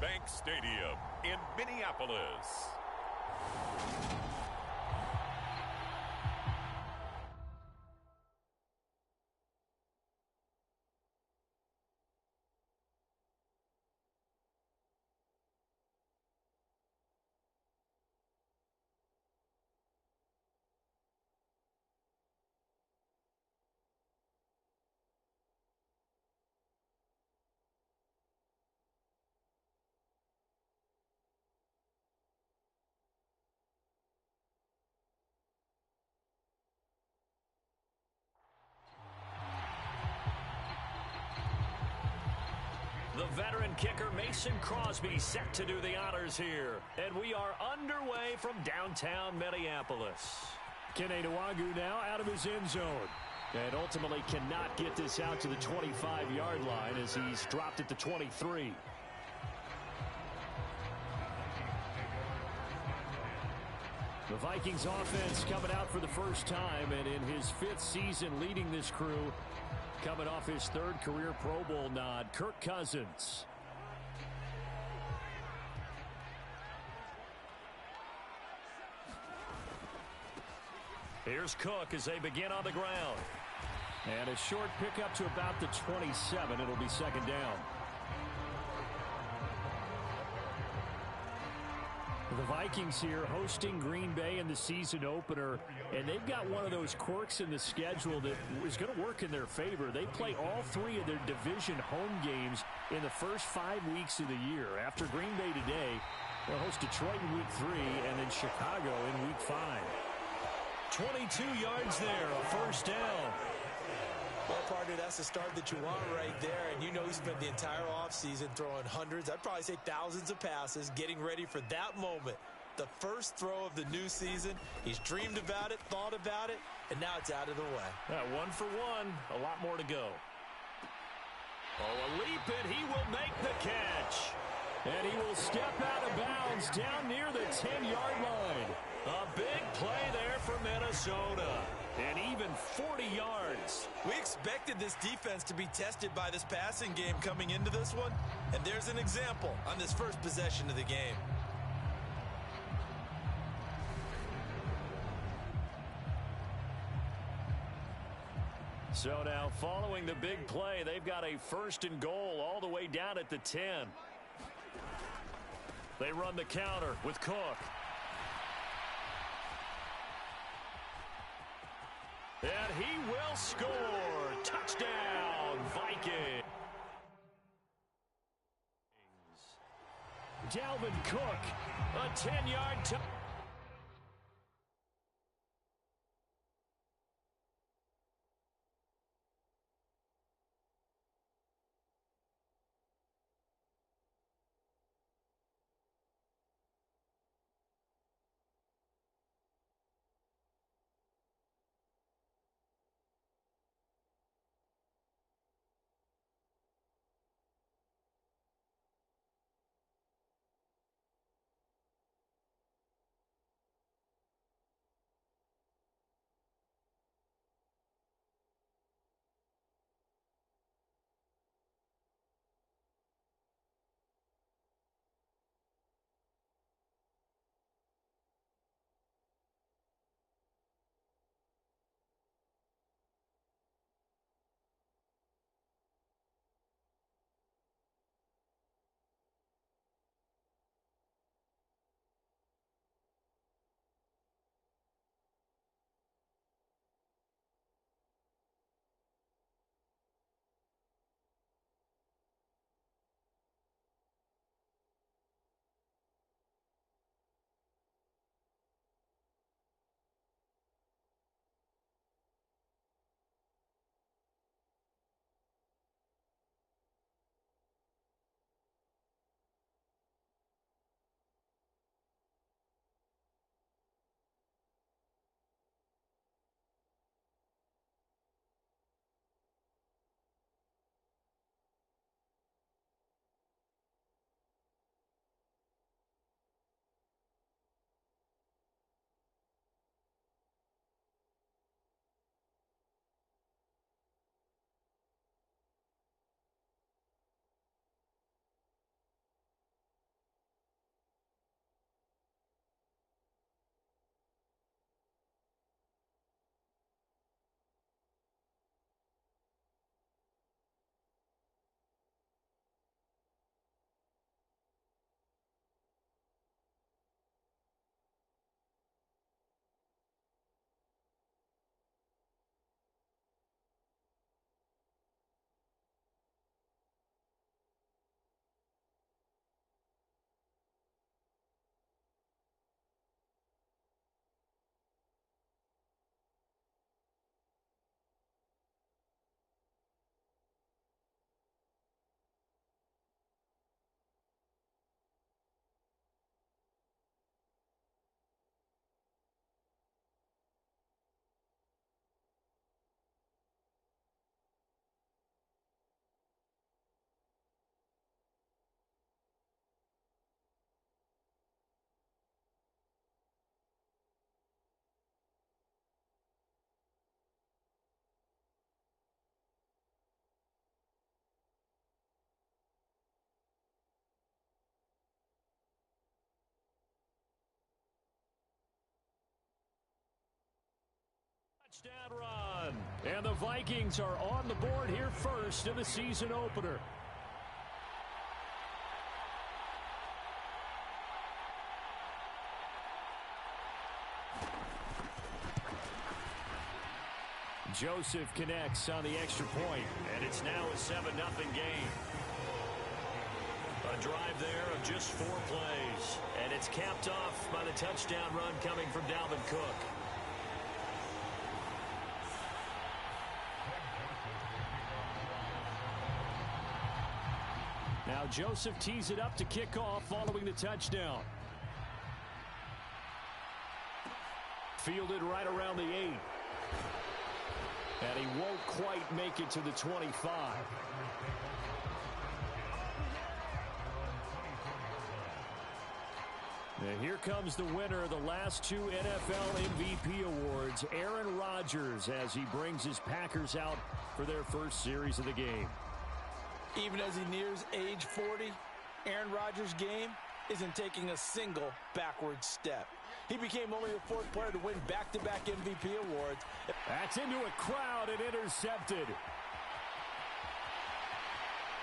Bank Stadium in Minneapolis. The veteran kicker Mason Crosby set to do the honors here. And we are underway from downtown Minneapolis. Kene Nwangwu now out of his end zone. And ultimately cannot get this out to the 25-yard line as he's dropped at the 23. The Vikings offense coming out for the first time, and in his 5th season leading this crew, coming off his 3rd career Pro Bowl nod, Kirk Cousins. Here's Cook as they begin on the ground. And a short pickup to about the 27. It'll be 2nd down. The Vikings here hosting Green Bay in the season opener, and they've got one of those quirks in the schedule that is going to work in their favor. They play all 3 of their division home games in the first 5 weeks of the year. After Green Bay today, they'll host Detroit in week 3 and then Chicago in week 5. 22 yards there, a 1st down. Well, partner, that's the start that you want right there. And you know he spent the entire offseason throwing hundreds, I'd probably say thousands of passes, getting ready for that moment. The first throw of the new season. He's dreamed about it, thought about it, and now it's out of the way. 1 for 1. A lot more to go. Oh, a leap, and he will make the catch. And he will step out of bounds down near the 10-yard line. A big play there for Minnesota. And even 40 yards. We expected this defense to be tested by this passing game coming into this one. And there's an example on this first possession of the game. So now following the big play, they've got a 1st and goal all the way down at the 10. They run the counter with Cook. And he will score. Touchdown, Vikings. Dalvin Cook, a 10-yard touchdown. Touchdown run. And the Vikings are on the board here first in the season opener. Joseph connects on the extra point, and it's now a 7-0 game. A drive there of just 4 plays, and it's capped off by the touchdown run coming from Dalvin Cook. Now Joseph tees it up to kick off following the touchdown. Fielded right around the 8. And he won't quite make it to the 25. And here comes the winner of the last 2 NFL MVP awards, Aaron Rodgers, as he brings his Packers out for their first series of the game. Even as he nears age 40, Aaron Rodgers' game isn't taking a single backward step. He became only the 4th player to win back-to-back MVP awards. That's into a crowd and intercepted.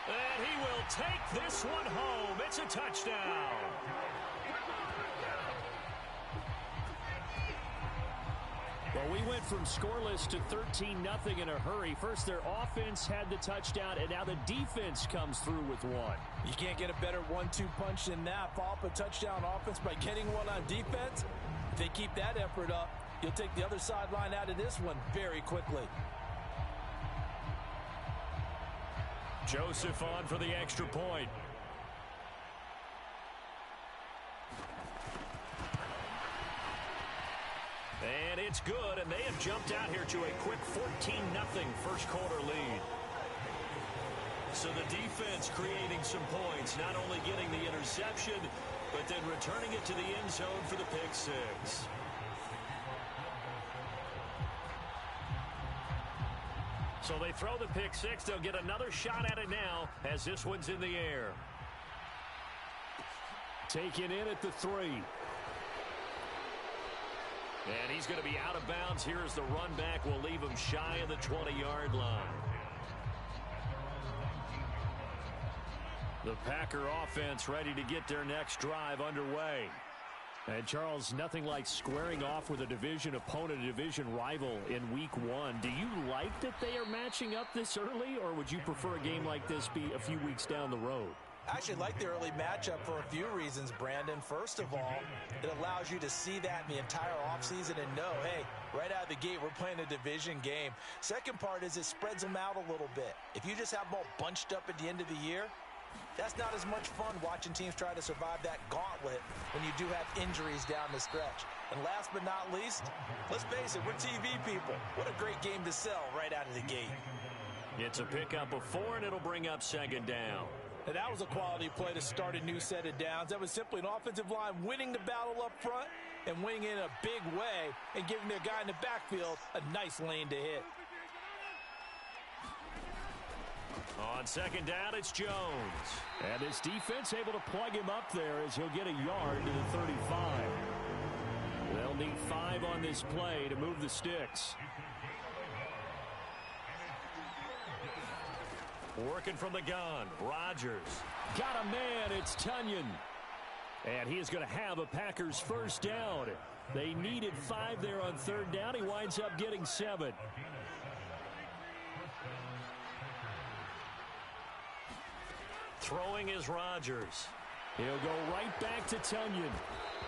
And he will take this one home. It's a touchdown. Well, we went from scoreless to 13-0 in a hurry. First, their offense had the touchdown, and now the defense comes through with one. You can't get a better 1-2 punch than that. Follow up a touchdown offense by getting one on defense. If they keep that effort up, you'll take the other sideline out of this one very quickly. Joseph on for the extra point. And it's good, and they have jumped out here to a quick 14-0 first quarter lead. So the defense creating some points, not only getting the interception, but then returning it to the end zone for the pick 6. So they throw the pick 6. They'll get another shot at it now as this one's in the air. Taken in at the 3. And he's going to be out of bounds here as the run back will leave him shy of the 20-yard line. The Packer offense ready to get their next drive underway. And Charles, nothing like squaring off with a division opponent, a division rival in week 1. Do you like that they are matching up this early, or would you prefer a game like this be a few weeks down the road? I actually like the early matchup for a few reasons, Brandon. First of all, it allows you to see that in the entire offseason and know, hey, right out of the gate, we're playing a division game. Second part is it spreads them out a little bit. If you just have them all bunched up at the end of the year, that's not as much fun watching teams try to survive that gauntlet when you do have injuries down the stretch. And last but not least, let's face it, we're TV people. What a great game to sell right out of the gate. It's a pickup of 4, and it'll bring up 2nd down. And that was a quality play to start a new set of downs. That was simply an offensive line winning the battle up front and winning in a big way and giving their guy in the backfield a nice lane to hit. On 2nd down, it's Jones. And this defense able to plug him up there as he'll get a yard to the 35. They'll need 5 on this play to move the sticks. Working from the gun, Rodgers. Got a man, it's Tunyon. And he is going to have a Packers first down. They needed 5 there on 3rd down. He winds up getting 7. Throwing is Rodgers. He'll go right back to Tunyon.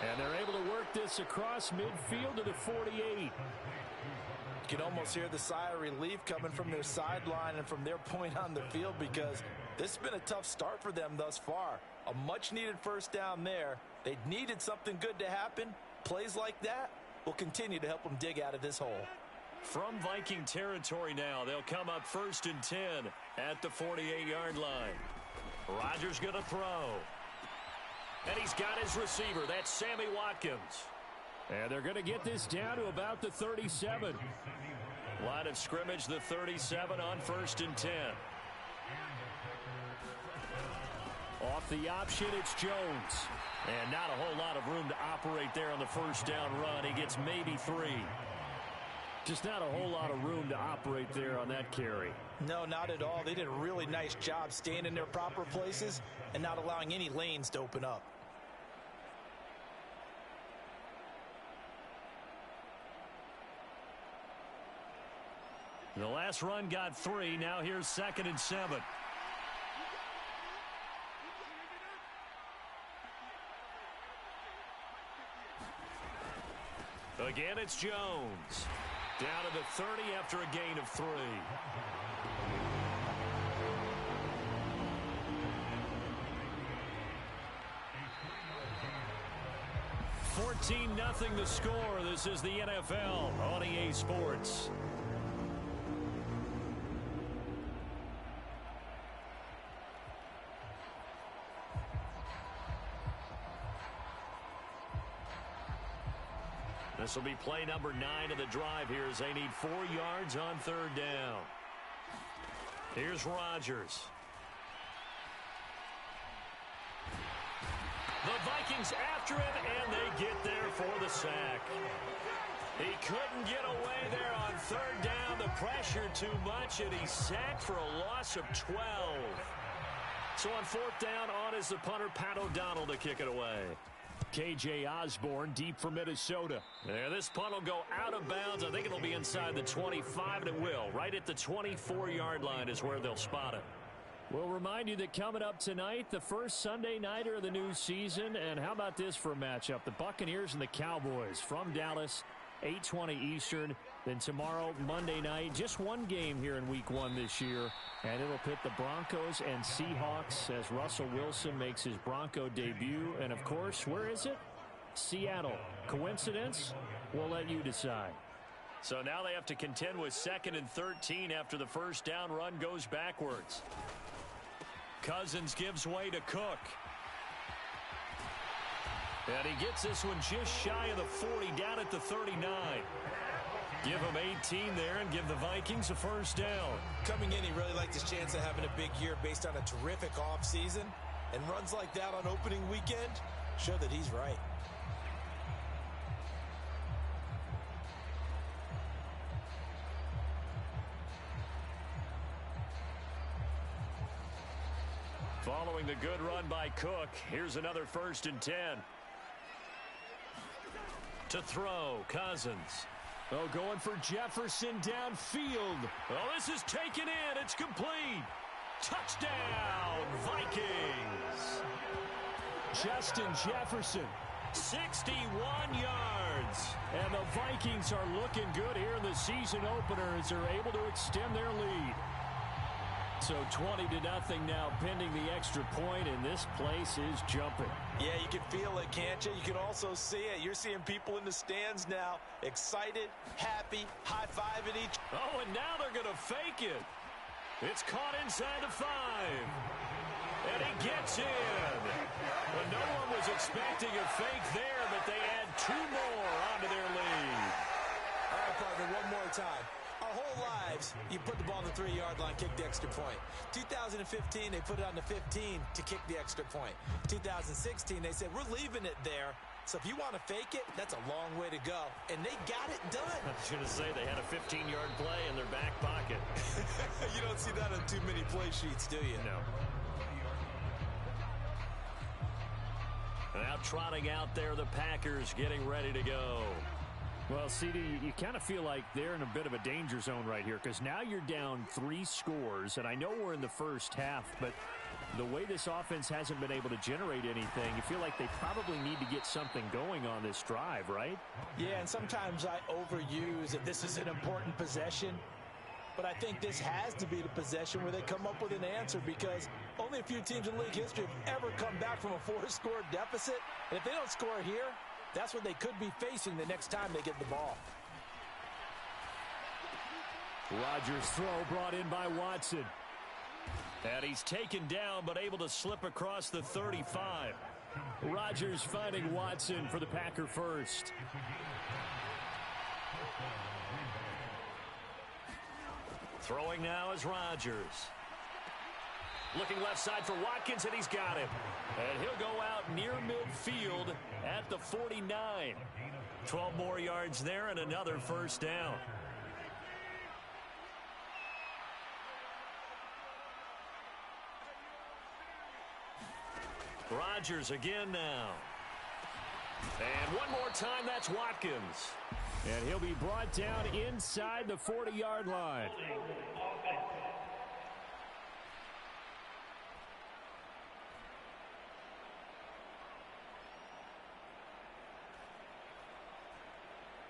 And they're able to work this across midfield to the 48. You can almost hear the sigh of relief coming from their sideline and from their point on the field because this has been a tough start for them thus far. A much-needed first down there. They needed something good to happen. Plays like that will continue to help them dig out of this hole. From Viking territory now, they'll come up 1st and 10 at the 48-yard line. Rodgers going to throw. And he's got his receiver. That's Sammy Watkins. And they're going to get this down to about the 37. Line of scrimmage, the 37 on 1st and 10. Off the option, it's Jones. And not a whole lot of room to operate there on the first down run. He gets maybe 3. Just not a whole lot of room to operate there on that carry. No, not at all. They did a really nice job staying in their proper places and not allowing any lanes to open up. The last run got 3. Now here's 2nd and 7. Again, it's Jones. Down to the 30 after a gain of 3. $14-0 the score. This is the NFL on EA Sports. This will be play number 9 of the drive here as they need 4 yards on 3rd down. Here's Rodgers. The Vikings after him, and they get there for the sack. He couldn't get away there on 3rd down. The pressure too much, and he's sacked for a loss of 12. So on 4th down, on is the punter, Pat O'Donnell, to kick it away. K.J. Osborne deep for Minnesota. Yeah, this punt will go out of bounds. I think it'll be inside the 25, and it will. Right at the 24-yard line is where they'll spot it. We'll remind you that coming up tonight, the first Sunday nighter of the new season. And how about this for a matchup? The Buccaneers and the Cowboys from Dallas, 8:20 Eastern. Then tomorrow, Monday night, just one game here in Week 1 this year. And it'll pit the Broncos and Seahawks as Russell Wilson makes his Bronco debut. And, of course, where is it? Seattle. Coincidence? We'll let you decide. So now they have to contend with 2nd and 13 after the first down run goes backwards. Cousins gives way to Cook. And he gets this one just shy of the 40, down at the 39. Give him 18 there and give the Vikings a first down. Coming in, he really liked his chance of having a big year based on a terrific offseason. And runs like that on opening weekend show that he's right. Following the good run by Cook, here's another 1st and 10. To throw, Cousins. Oh, going for Jefferson downfield. Oh, this is taken in. It's complete. Touchdown, Vikings. Justin Jefferson, 61 yards. And the Vikings are looking good here in the season opener as they're able to extend their lead. So 20-0 now pending the extra point, and this place is jumping. Yeah, you can feel it, can't you? You can also see it. You're seeing people in the stands now, excited, happy, high-fiving each. Oh, and now they're going to fake it. It's caught inside the 5. And he gets in. Well, no one was expecting a fake there, but they add 2 more onto their lead. All right, partner, one more time. Our whole lives, you put the ball on the 3-yard line, kick the extra point. 2015, they put it on the 15 to kick the extra point. 2016, they said, we're leaving it there. So if you want to fake it, that's a long way to go. And they got it done. I was going to say they had a 15-yard play in their back pocket. You don't see that on too many play sheets, do you? No. Now trotting out there, the Packers getting ready to go. Well, CD, you kind of feel like they're in a bit of a danger zone right here because now you're down 3 scores, and I know we're in the first half, but the way this offense hasn't been able to generate anything, you feel like they probably need to get something going on this drive, right? Yeah, and sometimes I overuse that this is an important possession, but I think this has to be the possession where they come up with an answer because only a few teams in league history have ever come back from a 4-score deficit, and if they don't score here, that's what they could be facing the next time they get the ball. Rodgers' throw brought in by Watson. And he's taken down but able to slip across the 35. Rodgers finding Watson for the Packer first. Throwing now is Rodgers. Looking left side for Watkins, and he's got him. And he'll go out near midfield at the 49. 12 more yards there and another first down. Rodgers again now. And one more time, that's Watkins. And he'll be brought down inside the 40-yard line.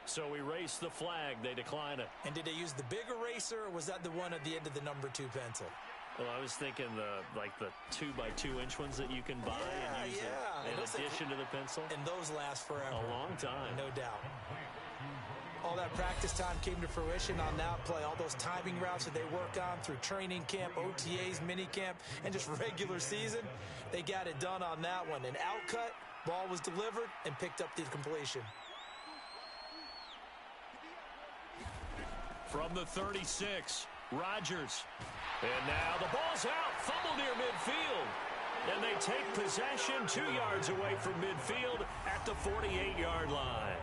So we race the flag. They decline it. And did they use the big eraser, or was that the one at the end of the number 2 pencil? Well, I was thinking the 2x2-inch ones that you can buy and use in addition to the pencil. And those last forever. A long time. No doubt. All that practice time came to fruition on that play. All those timing routes that they work on through training camp, OTAs, minicamp, and just regular season, they got it done on that one. An outcut, ball was delivered, and picked up the completion. From the 36, Rodgers. And now the ball's out. Fumble near midfield. And they take possession 2 yards away from midfield at the 48-yard line.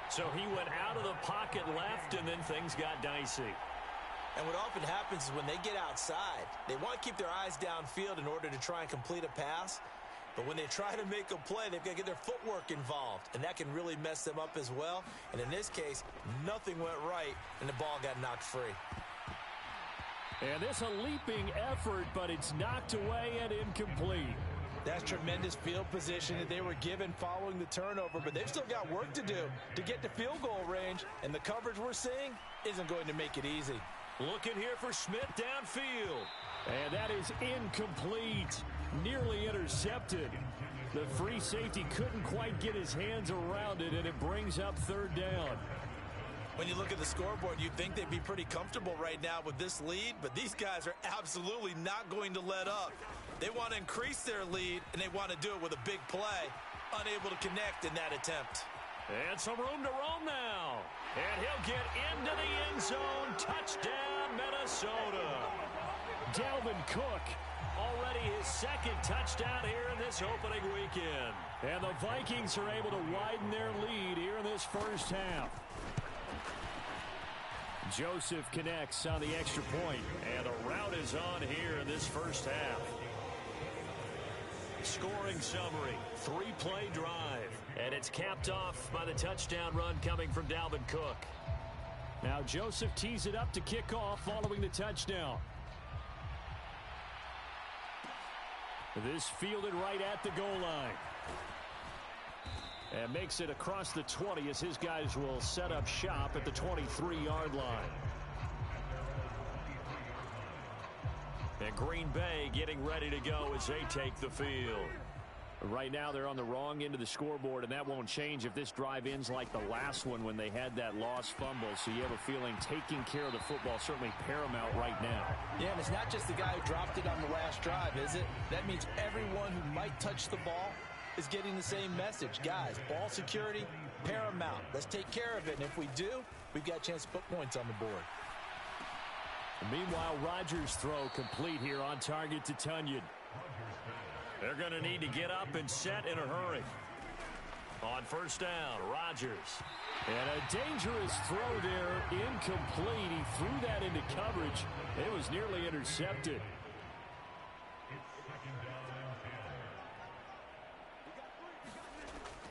So he went out of the pocket left, and then things got dicey. And what often happens is when they get outside, they want to keep their eyes downfield in order to try and complete a pass. But when they try to make a play, they've got to get their footwork involved, and that can really mess them up as well. And in this case, nothing went right, and the ball got knocked free. And this a leaping effort, but it's knocked away and incomplete. That's tremendous field position that they were given following the turnover, but they've still got work to do to get to field goal range, and the coverage we're seeing isn't going to make it easy. Looking here for Smith downfield. And that is incomplete. Nearly intercepted. The free safety couldn't quite get his hands around it, and it brings up 3rd down. When you look at the scoreboard, you'd think they'd be pretty comfortable right now with this lead, but these guys are absolutely not going to let up. They want to increase their lead, and they want to do it with a big play. Unable to connect in that attempt. And some room to roam now. And he'll get into the end zone. Touchdown, Minnesota. Dalvin Cook, already his 2nd touchdown here in this opening weekend. And the Vikings are able to widen their lead here in this first half. Joseph connects on the extra point, and a rout is on here in this first half. Scoring summary, 3-play drive, and it's capped off by the touchdown run coming from Dalvin Cook. Now Joseph tees it up to kick off following the touchdown. This fielded right at the goal line. And makes it across the 20 as his guys will set up shop at the 23-yard line. And Green Bay getting ready to go as they take the field. Right now they're on the wrong end of the scoreboard, and that won't change if this drive ends like the last one when they had that lost fumble. So you have a feeling taking care of the football certainly paramount right now. Yeah, and it's not just the guy who dropped it on the last drive, is it? That means everyone who might touch the ball is getting the same message. Guys, ball security, paramount. Let's take care of it, and if we do, we've got a chance to put points on the board. Meanwhile, Rodgers' throw complete here on target to Tunyon. They're going to need to get up and set in a hurry. On 1st down, Rodgers. And a dangerous throw there, incomplete. He threw that into coverage. It was nearly intercepted.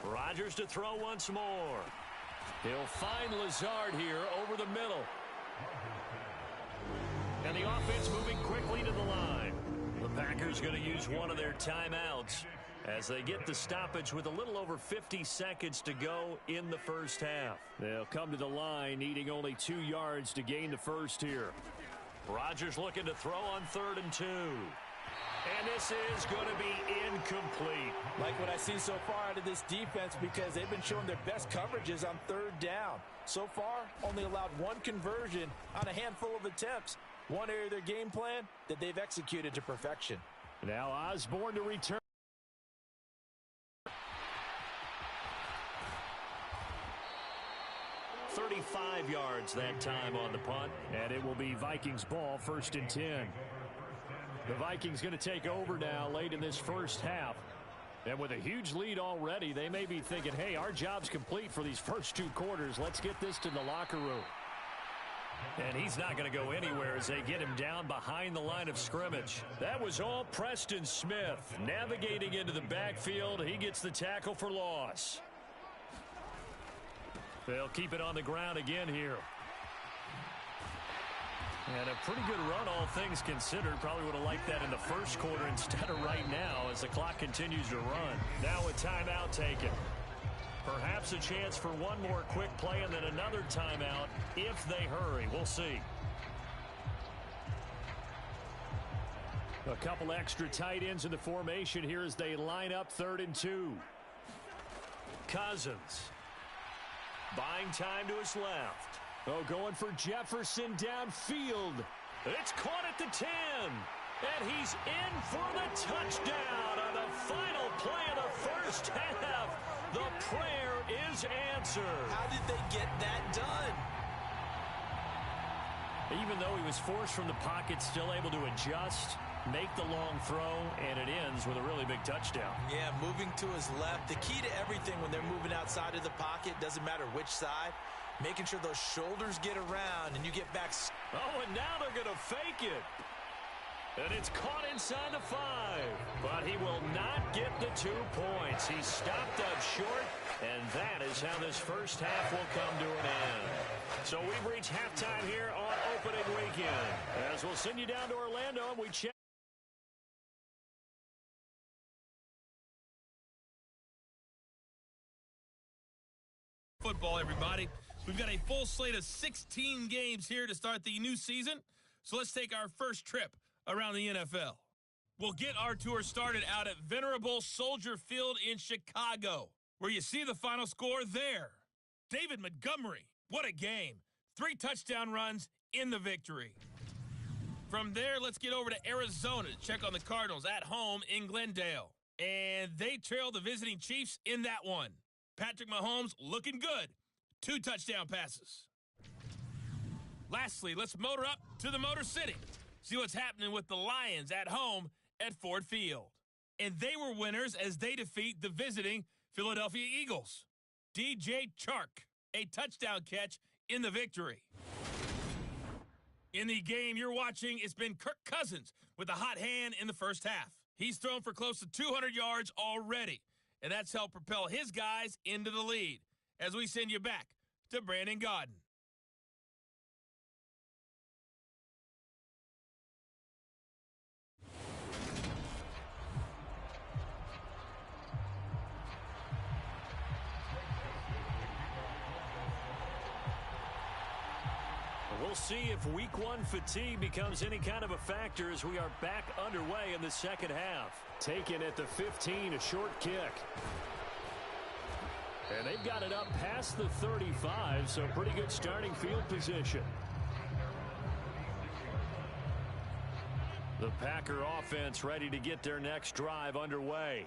Rodgers to throw once more. He'll find Lazard here over the middle. And the offense moving quickly to the line. The Packers going to use one of their timeouts as they get the stoppage with a little over 50 seconds to go in the first half. They'll come to the line needing only 2 yards to gain the first here. Rodgers looking to throw on 3rd and 2. And this is going to be incomplete. Like what I see so far out of this defense, because they've been showing their best coverages on 3rd down. So far, only allowed 1 conversion on a handful of attempts. One area of their game plan that they've executed to perfection. Now Osborne to return. .35 yards that time on the punt, and it will be Vikings ball, 1st and 10. The Vikings going to take over now late in this first half. And with a huge lead already, they may be thinking, hey, our job's complete for these first 2 quarters. Let's get this to the locker room. And he's not going to go anywhere as they get him down behind the line of scrimmage. That was all Preston Smith. Navigating into the backfield, he gets the tackle for loss. They'll keep it on the ground again here. And a pretty good run, all things considered. Probably would have liked that in the first quarter instead of right now as the clock continues to run. Now a timeout taken. Perhaps a chance for one more quick play and then another timeout if they hurry. We'll see. A couple extra tight ends in the formation here as they line up 3rd and 2. Cousins. Buying time to his left. Oh, going for Jefferson downfield. It's caught at the 10. And he's in for the touchdown on the final play of the first half. The prayer is answered. How did they get that done? Even though he was forced from the pocket, still able to adjust, make the long throw, and it ends with a really big touchdown. Yeah, moving to his left. The key to everything when they're moving outside of the pocket, doesn't matter which side, making sure those shoulders get around and you get back. Oh, and now they're going to fake it. And it's caught inside the 5. But he will not get the 2 points. He stopped up short, and that is how this first half will come to an end. So we've reached halftime here on opening weekend. As we'll send you down to Orlando, and we check. Football, everybody. We've got a full slate of 16 games here to start the new season. So let's take our first trip around the NFL. We'll get our tour started out at Venerable Soldier Field in Chicago, where you see the final score there. David Montgomery, what a game. 3 touchdown runs in the victory. From there, let's get over to Arizona to check on the Cardinals at home in Glendale. And they trail the visiting Chiefs in that one. Patrick Mahomes looking good. 2 touchdown passes. Lastly, let's motor up to the Motor City. See what's happening with the Lions at home at Ford Field. And they were winners as they defeat the visiting Philadelphia Eagles. DJ Chark, a touchdown catch in the victory. In the game you're watching, it's been Kirk Cousins with a hot hand in the first half. He's thrown for close to 200 yards already, and that's helped propel his guys into the lead. As we send you back to Brandon Gaudin. We'll see if week 1 fatigue becomes any kind of a factor as we are back underway in the second half. Taken at the 15, a short kick. And they've got it up past the 35, so pretty good starting field position. The Packer offense ready to get their next drive underway.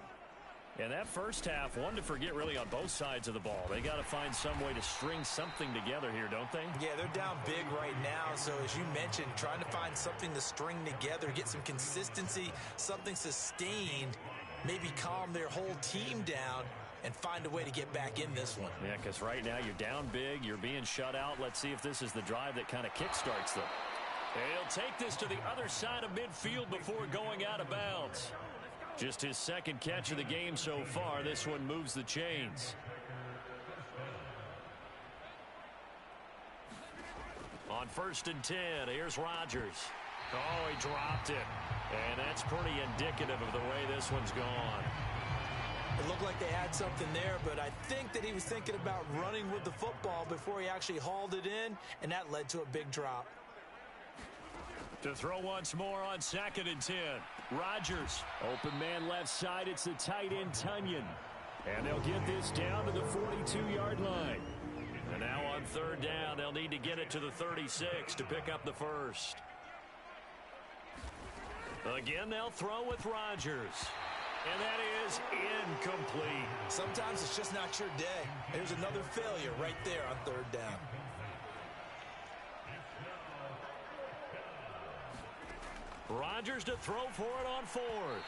And that first half, one to forget really on both sides of the ball. They got to find some way to string something together here, don't they? Yeah, they're down big right now. So as you mentioned, trying to find something to string together, get some consistency, something sustained, maybe calm their whole team down and find a way to get back in this one. Yeah, because right now you're down big, you're being shut out. Let's see if this is the drive that kind of kickstarts them. He'll take this to the other side of midfield before going out of bounds. Just his second catch of the game so far. This one moves the chains. On 1st and 10, here's Rodgers. Oh, he dropped it. And that's pretty indicative of the way this one's gone. It looked like they had something there, but I think that he was thinking about running with the football before he actually hauled it in, and that led to a big drop. To throw once more on 2nd and 10. Rodgers, open man left side. It's the tight end, Tunyon. And they'll get this down to the 42-yard line. And now on 3rd down, they'll need to get it to the 36 to pick up the first. Again, they'll throw with Rodgers. And that is incomplete. Sometimes it's just not your day. There's another failure right there on 3rd down. Rodgers to throw for it on 4th.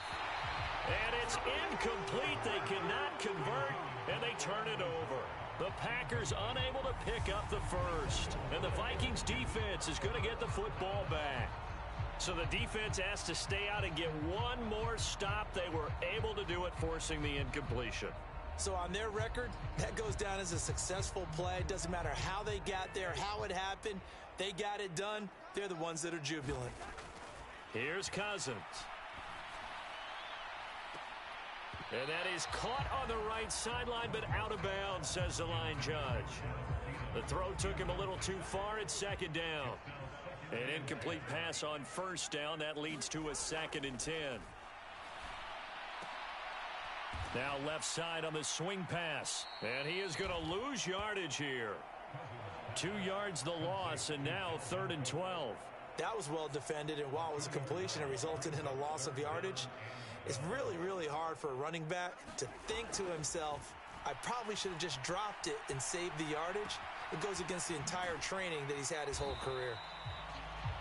And it's incomplete. They cannot convert, and they turn it over. The Packers unable to pick up the first. And the Vikings defense is going to get the football back. So the defense has to stay out and get one more stop. They were able to do it, forcing the incompletion. So on their record, that goes down as a successful play. Doesn't matter how they got there, how it happened. They got it done. They're the ones that are jubilant. Here's Cousins. And that is caught on the right sideline, but out of bounds, says the line judge. The throw took him a little too far. It's second down. An incomplete pass on first down. That leads to a 2nd and 10. Now left side on the swing pass. And he is going to lose yardage here. 2 yards the loss, and now 3rd and 12. That was well defended, and while it was a completion, it resulted in a loss of yardage. It's really, really hard for a running back to think to himself, I probably should have just dropped it and saved the yardage. It goes against the entire training that he's had his whole career.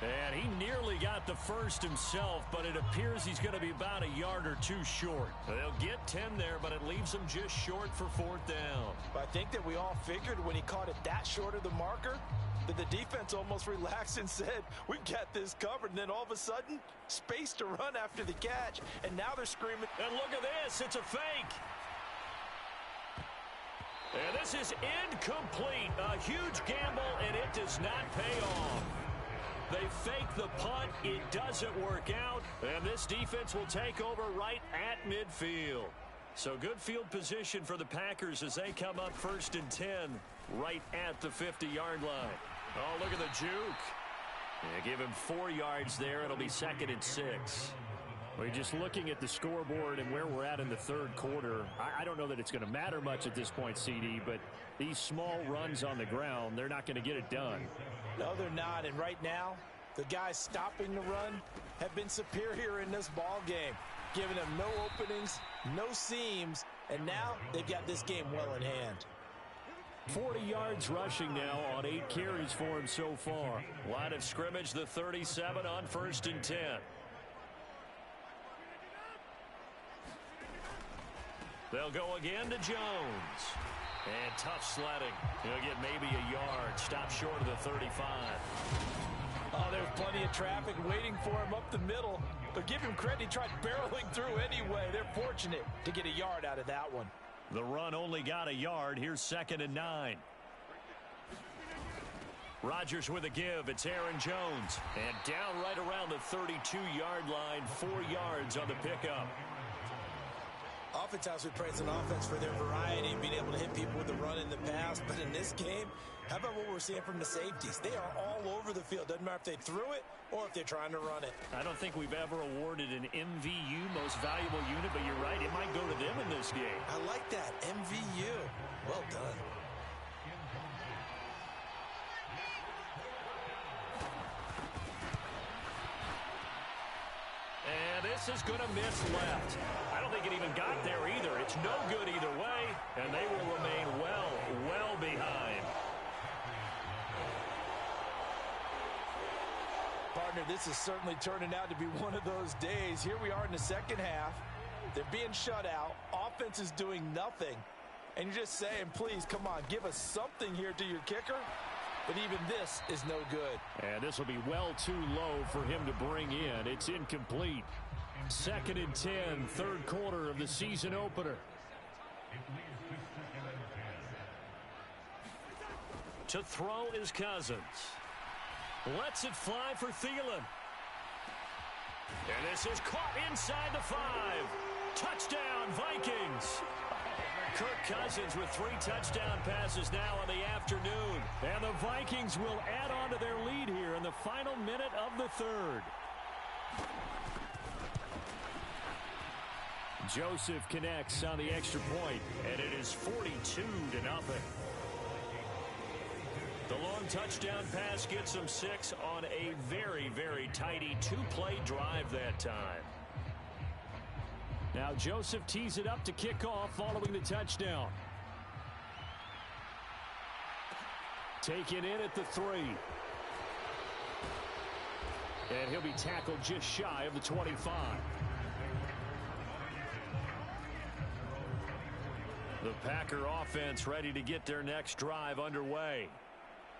And he nearly got the first himself, but it appears he's going to be about a yard or 2 short. They'll get 10 there, but it leaves him just short for 4th down. But I think that we all figured when he caught it that short of the marker, that the defense almost relaxed and said, we've got this covered. And then all of a sudden, space to run after the catch. And now they're screaming. And look at this. It's a fake. And this is incomplete. A huge gamble, and it does not pay off. They fake the punt. It doesn't work out. And this defense will take over right at midfield. So good field position for the Packers as they come up 1st and 10 right at the 50-yard line. Oh, look at the juke. Yeah, give him 4 yards there. It'll be 2nd and 6. We're just looking at the scoreboard and where we're at in the 3rd quarter. I don't know that it's going to matter much at this point, CD, but these small runs on the ground, they're not going to get it done. No, they're not. And right now, the guys stopping the run have been superior in this ball game, giving them no openings, no seams, and now they've got this game well in hand. 40 yards rushing now on 8 carries for him so far. Line of scrimmage, the 37 on 1st and 10. They'll go again to Jones. And tough sledding. He'll get maybe a yard. Stop short of the 35. Oh, there's plenty of traffic waiting for him up the middle. But give him credit, he tried barreling through anyway. They're fortunate to get a yard out of that one. The run only got a yard. Here's 2nd and 9. Rodgers with a give. It's Aaron Jones. And down right around the 32-yard line. 4 yards on the pickup. Oftentimes we praise an offense for their variety and being able to hit people with the run in the pass. But in this game, how about what we're seeing from the safeties? They are all over the field. Doesn't matter if they threw it or if they're trying to run it. I don't think we've ever awarded an MVU, most valuable unit, but you're right. It might go to them in this game. I like that. MVU. Well done. And this is going to miss left. I don't think it even got there either. It's no good either way, and they will remain well behind. Partner, this is certainly turning out to be one of those days. Here we are in the 2nd half. They're being shut out. Offense is doing nothing. And you're just saying, please, come on, give us something here to your kicker. But even this is no good. And this will be well too low for him to bring in. It's incomplete. 2nd and 10, 3rd quarter of the season opener. To throw is Cousins. Lets it fly for Thielen. And this is caught inside the 5. Touchdown, Vikings. Kirk Cousins with 3 touchdown passes now in the afternoon. And the Vikings will add on to their lead here in the final minute of the 3rd. Joseph connects on the extra point, and it is 42-0. The long touchdown pass gets them 6 on a very, very tidy 2-play drive that time. Now Joseph tees it up to kick off following the touchdown. Taken in at the 3. And he'll be tackled just shy of the 25. The Packer offense ready to get their next drive underway.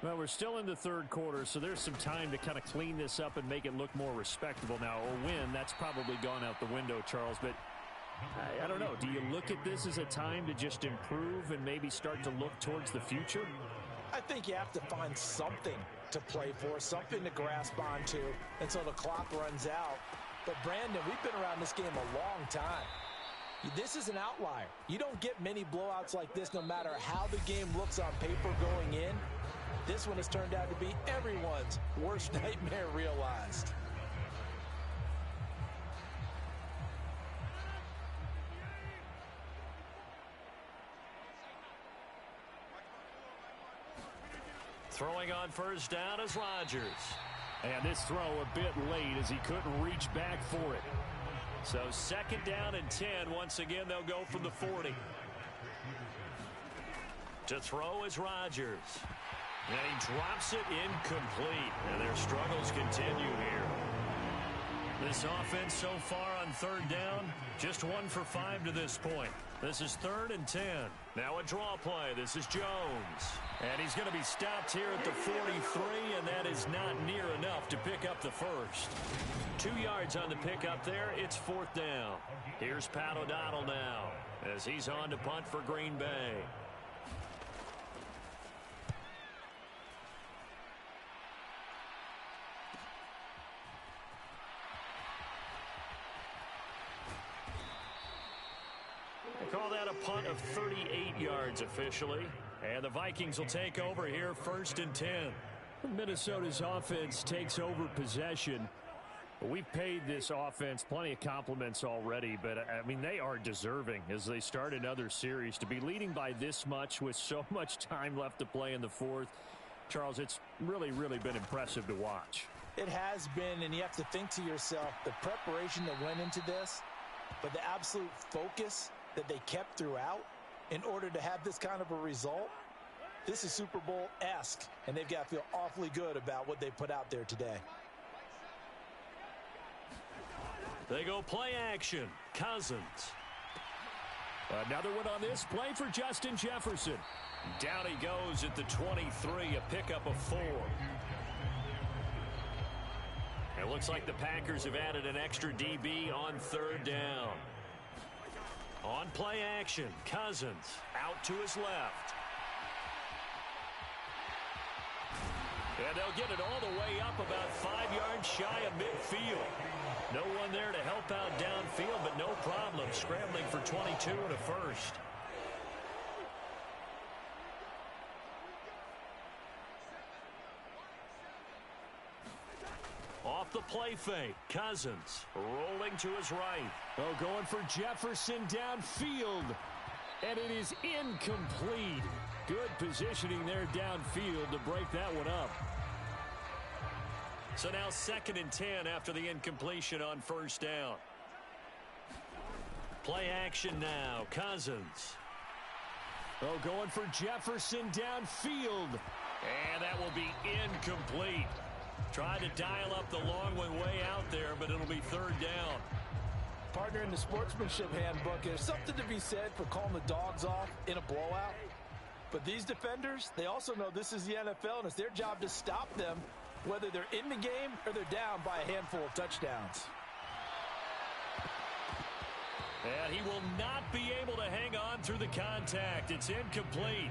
Well, we're still in the third quarter, so there's some time to kind of clean this up and make it look more respectable. Now, a win, that's probably gone out the window, Charles, but I don't know. Do you look at this as a time to just improve and maybe start to look towards the future? I think you have to find something to play for, something to grasp onto until the clock runs out. But, Brandon, we've been around this game a long time. This is an outlier. You don't get many blowouts like this no matter how the game looks on paper going in. This one has turned out to be everyone's worst nightmare realized. Throwing on first down is Rodgers. And this throw a bit late as he couldn't reach back for it. So second down and 10. Once again, they'll go from the 40. To throw is Rodgers. And he drops it incomplete. And their struggles continue here. This offense so far on third down, just 1 for 5 to this point. This is 3rd and 10. Now a draw play. This is Jones. And he's going to be stopped here at the 43, and that is not near enough to pick up the first. 2 yards on the pickup there. It's 4th down. Here's Pat O'Donnell now as he's on to punt for Green Bay. They call that a punt of 38 yards officially. And the Vikings will take over here 1st and 10. Minnesota's offense takes over possession. We've paid this offense plenty of compliments already, but, I mean, they are deserving as they start another series. To be leading by this much with so much time left to play in the fourth, Charles, it's really, really been impressive to watch. It has been, and you have to think to yourself, the preparation that went into this, but the absolute focus that they kept throughout in order to have this kind of a result. This is Super Bowl-esque, and they've got to feel awfully good about what they put out there today. They go play action. Cousins. Another one on this play for Justin Jefferson. Down he goes at the 23, a pickup of 4. It looks like the Packers have added an extra DB on 3rd down. On play action, Cousins out to his left. And they'll get it all the way up about 5 yards shy of midfield. No one there to help out downfield, but no problem scrambling for 22 and a first. Off the play fake, Cousins rolling to his right. Oh, going for Jefferson downfield. And it is incomplete. Good positioning there downfield to break that one up. So now 2nd and 10 after the incompletion on 1st down. Play action now, Cousins. Oh, going for Jefferson downfield. And that will be incomplete. Tried to dial up the long one way out there, but it'll be 3rd down. Partner, in the sportsmanship handbook, there's something to be said for calling the dogs off in a blowout. But these defenders, they also know this is the NFL, and it's their job to stop them, whether they're in the game or they're down by a handful of touchdowns. And he will not be able to hang on through the contact. It's incomplete.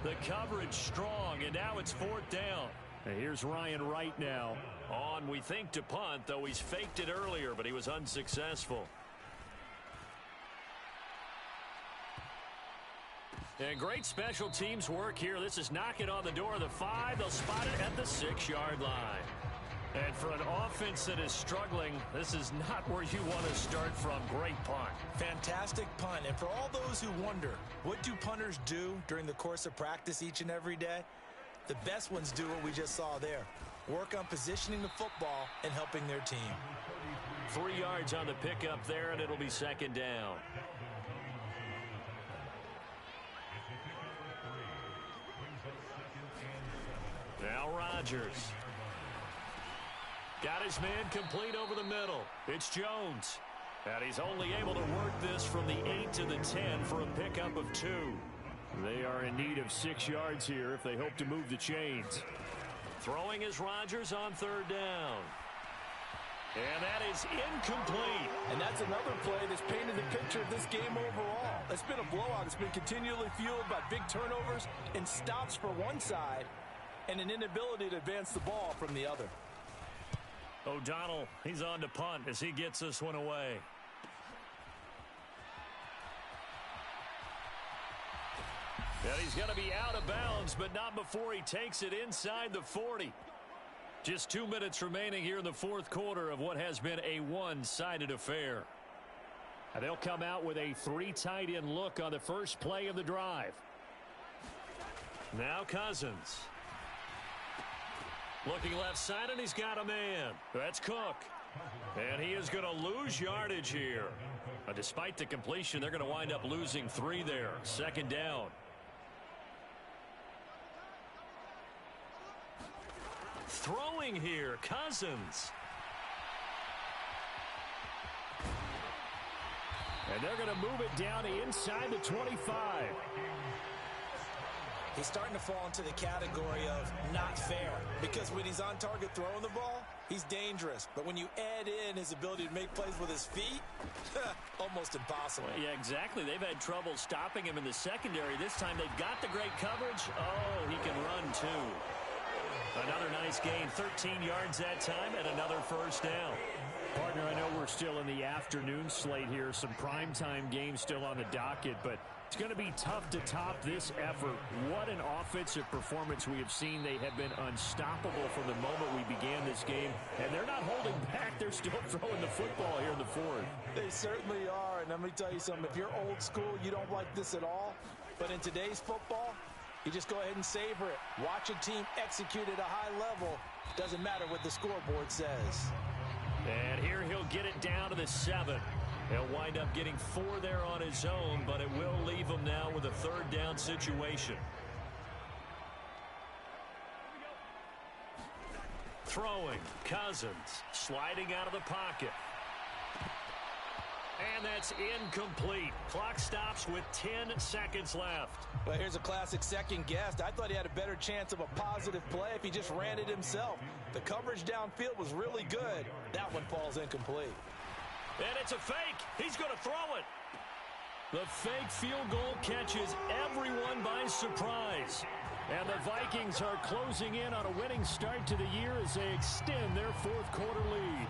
The coverage strong, and now it's 4th down. And here's Ryan Wright now. On, we think, to punt, though he's faked it earlier, but he was unsuccessful. And great special teams work here. This is knocking on the door of the 5. They'll spot it at the 6-yard line. And for an offense that is struggling, this is not where you want to start from. Great punt. Fantastic punt. And for all those who wonder, what do punters do during the course of practice each and every day? The best ones do what we just saw there. Work on positioning the football and helping their team. 3 yards on the pickup there, and it'll be 2nd down. Now Rodgers. Got his man complete over the middle. It's Jones. And he's only able to work this from the 8 to the 10 for a pickup of 2. They are in need of 6 yards here if they hope to move the chains. Throwing is Rodgers on 3rd down. And that is incomplete. And that's another play that's painted the picture of this game overall. It's been a blowout. It's been continually fueled by big turnovers and stops for one side and an inability to advance the ball from the other. O'Donnell, he's on to punt as he gets this one away. And he's going to be out of bounds, but not before he takes it inside the 40. Just 2 minutes remaining here in the 4th quarter of what has been a one-sided affair. And they'll come out with a 3 tight end look on the first play of the drive. Now Cousins. Looking left side, and he's got a man. That's Cook. And he is going to lose yardage here. Despite the completion, they're going to wind up losing 3 there. 2nd down. Throwing here, Cousins. And they're going to move it down inside the 25. He's starting to fall into the category of not fair, because when he's on target throwing the ball, he's dangerous. But when you add in his ability to make plays with his feet, almost impossible. Yeah, exactly. They've had trouble stopping him in the secondary. This time they've got the great coverage. Oh, he can run too. Another nice gain, 13 yards that time, and another 1st down. Partner, I know we're still in the afternoon slate here. Some primetime games still on the docket, but it's going to be tough to top this effort. What an offensive performance we have seen. They have been unstoppable from the moment we began this game, and they're not holding back. They're still throwing the football here in the 4th. They certainly are, and let me tell you something. If you're old school, you don't like this at all. But in today's football, you just go ahead and savor it. Watch a team execute at a high level. Doesn't matter what the scoreboard says. And here he'll get it down to the 7. He'll wind up getting 4 there on his own, but it will leave him now with a 3rd down situation. Throwing, Cousins, sliding out of the pocket. And that's incomplete. Clock stops with 10 seconds left. Well, here's a classic second guess. I thought he had a better chance of a positive play if he just ran it himself. The coverage downfield was really good. That one falls incomplete. And it's a fake. He's going to throw it. The fake field goal catches everyone by surprise. And the Vikings are closing in on a winning start to the year as they extend their 4th quarter lead.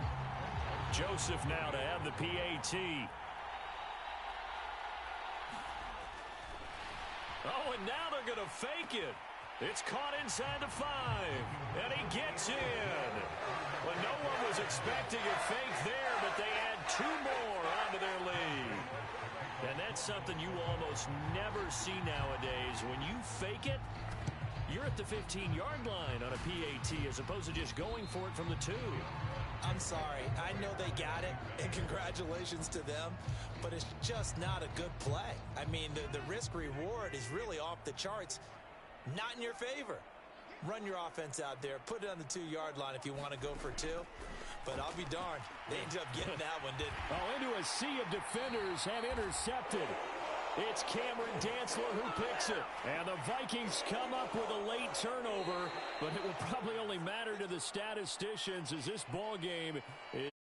Joseph now to have the PAT. Oh, and now they're going to fake it. It's caught inside the 5. And he gets in. Well, no one was expecting a fake there, but they add 2 more onto their lead. And that's something you almost never see nowadays. When you fake it, you're at the 15-yard line on a PAT as opposed to just going for it from the 2. I'm sorry. I know they got it, and congratulations to them, but it's just not a good play. I mean, the risk-reward is really off the charts. Not in your favor. Run your offense out there. Put it on the 2-yard line if you want to go for 2. But I'll be darned. They ended up getting that one, didn't they? Oh, into a sea of defenders and intercepted. It's Cameron Dantzler who picks it. And the Vikings come up with a late turnover, but it will probably only matter to the statisticians as this ball game is